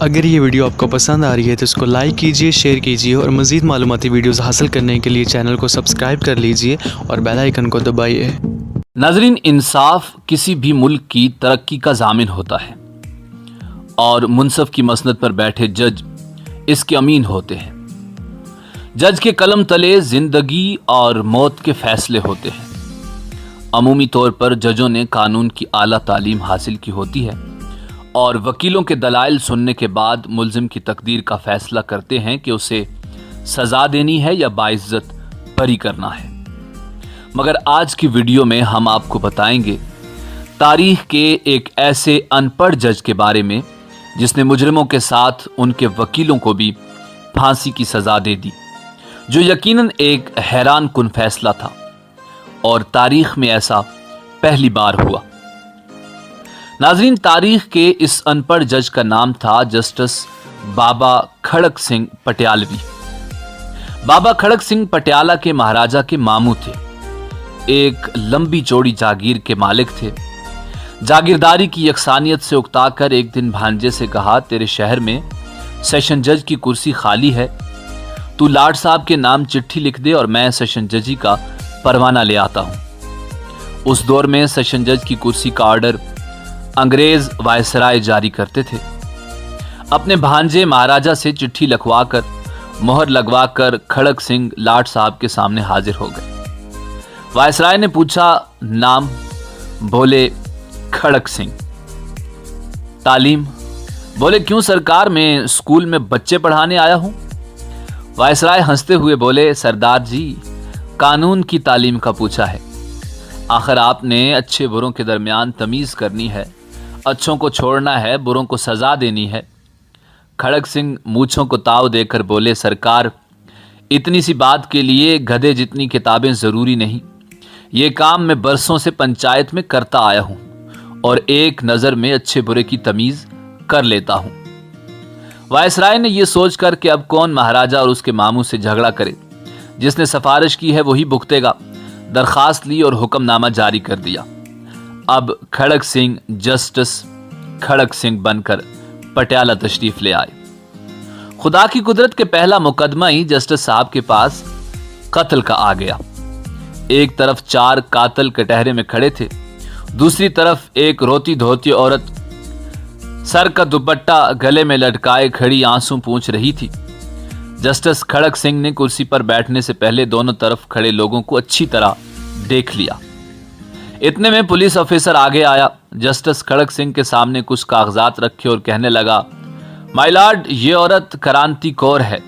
اگر یہ ویڈیو آپ کو پسند آ رہی ہے تو اس کو لائک کیجئے، شیئر کیجئے اور مزید معلوماتی ویڈیوز حاصل کرنے کے لیے چینل کو سبسکرائب کر لیجئے اور بیل آئیکن کو دبائیے۔ ناظرین، انصاف کسی بھی ملک کی ترقی کا ضامن ہوتا ہے اور منصف کی مسند پر بیٹھے جج اس کے امین ہوتے ہیں۔ جج کے قلم تلے زندگی اور موت کے فیصلے ہوتے ہیں۔ عمومی طور پر ججوں نے قانون کی اعلیٰ تعلیم حاصل کی ہوتی ہے اور وکیلوں کے دلائل سننے کے بعد ملزم کی تقدیر کا فیصلہ کرتے ہیں کہ اسے سزا دینی ہے یا باعزت بری کرنا ہے۔ مگر آج کی ویڈیو میں ہم آپ کو بتائیں گے تاریخ کے ایک ایسے ان پڑھ جج کے بارے میں جس نے مجرموں کے ساتھ ان کے وکیلوں کو بھی پھانسی کی سزا دے دی، جو یقیناً ایک حیران کن فیصلہ تھا اور تاریخ میں ایسا پہلی بار ہوا۔ ناظرین، تاریخ کے اس ان پڑھ جج کا نام تھا جسٹس بابا کھڑک سنگھ پٹیالوی۔ بابا کھڑک سنگھ پٹیالہ کے مہاراجہ کے ماموں تھے۔ ایک لمبی چوڑی جاگیر کے مالک تھے۔ جاگیرداری کی یکسانیت سے اکتا کر ایک دن بھانجے سے کہا، تیرے شہر میں سیشن جج کی کرسی خالی ہے، تو لاڈ صاحب کے نام چٹھی لکھ دے اور میں سیشن ججی کا پروانہ لے آتا ہوں۔ اس دور میں سیشن جج کی کرسی کا آرڈر انگریز وائسرائے جاری کرتے تھے۔ اپنے بھانجے مہاراجہ سے چٹھی لکھوا کر مہر لگوا کر کھڑک سنگھ لاڈ صاحب کے سامنے حاضر ہو گئے۔ وائسرائے نے پوچھا، نام؟ بولے کھڑک سنگھ۔ تعلیم؟ بولے کیوں سرکار، میں اسکول میں بچے پڑھانے آیا ہوں۔ وائسرائے ہنستے ہوئے بولے، سردار جی قانون کی تعلیم کا پوچھا ہے، آخر آپ نے اچھے بروں کے درمیان تمیز کرنی ہے، اچھوں کو چھوڑنا ہے، بروں کو سزا دینی ہے۔ کھڑک سنگھ مونچھوں کو تاؤ دے کر بولے، سرکار اتنی سی بات کے لیے گدھے جتنی کتابیں ضروری نہیں، یہ کام میں برسوں سے پنچایت میں کرتا آیا ہوں اور ایک نظر میں اچھے برے کی تمیز کر لیتا ہوں۔ وائسرائے نے یہ سوچ کر کہ اب کون مہاراجہ اور اس کے ماموں سے جھگڑا کرے، جس نے سفارش کی ہے وہی بھگتے گا، درخواست لی اور حکم نامہ جاری کر دیا۔ اب کھڑک سنگھ جسٹس کھڑک سنگھ بن کر پٹیالہ تشریف لے آئے۔ خدا کی قدرت کے پہلا مقدمہ ہی جسٹس صاحب کے پاس قتل کا آ گیا۔ ایک طرف 4 قاتل کٹہرے میں کھڑے تھے، دوسری طرف ایک روتی دھوتی عورت سر کا دوپٹہ گلے میں لٹکائے کھڑی آنسو پونچھ رہی تھی۔ جسٹس کھڑک سنگھ نے کرسی پر بیٹھنے سے پہلے دونوں طرف کھڑے لوگوں کو اچھی طرح دیکھ لیا۔ اتنے میں پولیس آفیسر آگے آیا، جسٹس کھڑک سنگھ کے سامنے کچھ کاغذات رکھے اور کہنے لگا، مائی لارڈ، یہ عورت کرانتی کور ہے،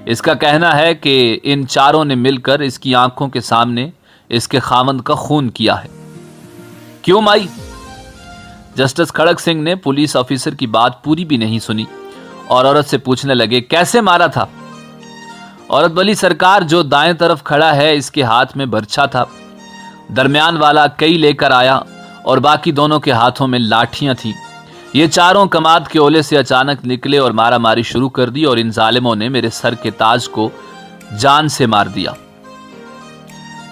اس کا کہنا ہے کہ ان 4 نے مل کر اس کی آنکھوں کے سامنے اس کے خاوند کا خون کیا ہے۔ کیوں مائی؟ جسٹس کھڑک سنگھ نے پولیس آفیسر کی بات پوری بھی نہیں سنی اور عورت سے پوچھنے لگے، کیسے مارا تھا؟ عورت بولی، سرکار جو دائیں طرف کھڑا ہے اس کے ہاتھ میں برچھا تھا، درمیان والا کئی لے کر آیا اور باقی دونوں کے ہاتھوں میں لاٹھیاں تھیں، یہ 4 کماد کے اولے سے اچانک نکلے اور مارا ماری شروع کر دی اور ان ظالموں نے میرے سر کے تاج کو جان سے مار دیا۔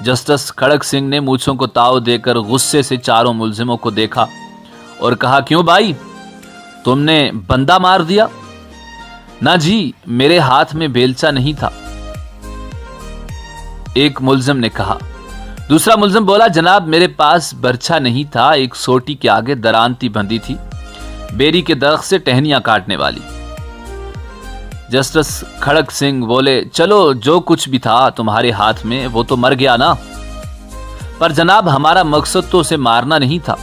جسٹس کھڑک سنگھ نے مونچھوں کو تاؤ دے کر غصے سے 4 ملزموں کو دیکھا اور کہا، کیوں بھائی تم نے بندہ مار دیا؟ نہ جی، میرے ہاتھ میں بیلچا نہیں تھا، ایک ملزم نے کہا۔ دوسرا ملزم بولا، جناب میرے پاس برچھا نہیں تھا، ایک سوٹی کے آگے درانتی بندھی تھی، بیری کے درخت سے ٹہنیاں کاٹنے والی۔ جسٹس کھڑک سنگھ بولے، چلو جو کچھ بھی تھا تمہارے ہاتھ میں وہ تو مر گیا نا، پر جناب ہمارا مقصد تو اسے مارنا نہیں تھا،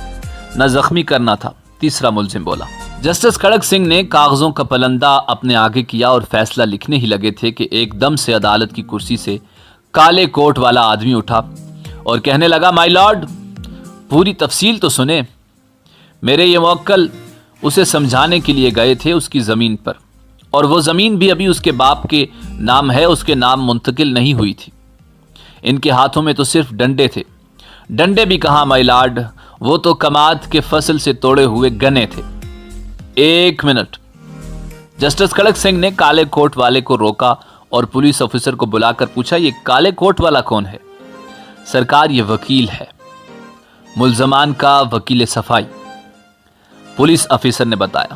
نہ زخمی کرنا تھا۔ تیسرا ملزم بولا۔ جسٹس کھڑک سنگھ نے کاغذوں کا پلندہ اپنے آگے کیا اور فیصلہ لکھنے ہی لگے تھے کہ ایک دم سے عدالت کی کرسی سے کالے کوٹ والا آدمی اٹھا اور کہنے لگا، مائی لارڈ پوری تفصیل تو سنیں، میرے یہ موکل اسے سمجھانے کے لیے گئے تھے اس کی زمین پر، اور وہ زمین بھی ابھی اس کے باپ کے نام ہے، اس کے نام منتقل نہیں ہوئی تھی۔ ان کے ہاتھوں میں تو صرف ڈنڈے تھے، ڈنڈے بھی کہاں مائی لارڈ، وہ تو کماد کے فصل سے توڑے ہوئے گنے تھے۔ 1 منٹ، جسٹس کھڑک سنگھ نے کالے کوٹ والے کو روکا اور پولیس آفیسر کو بلا کر پوچھا، یہ کالے کوٹ والا کون ہے؟ سرکار یہ وکیل ہے، ملزمان کا وکیل صفائی، پولیس آفیسر نے بتایا۔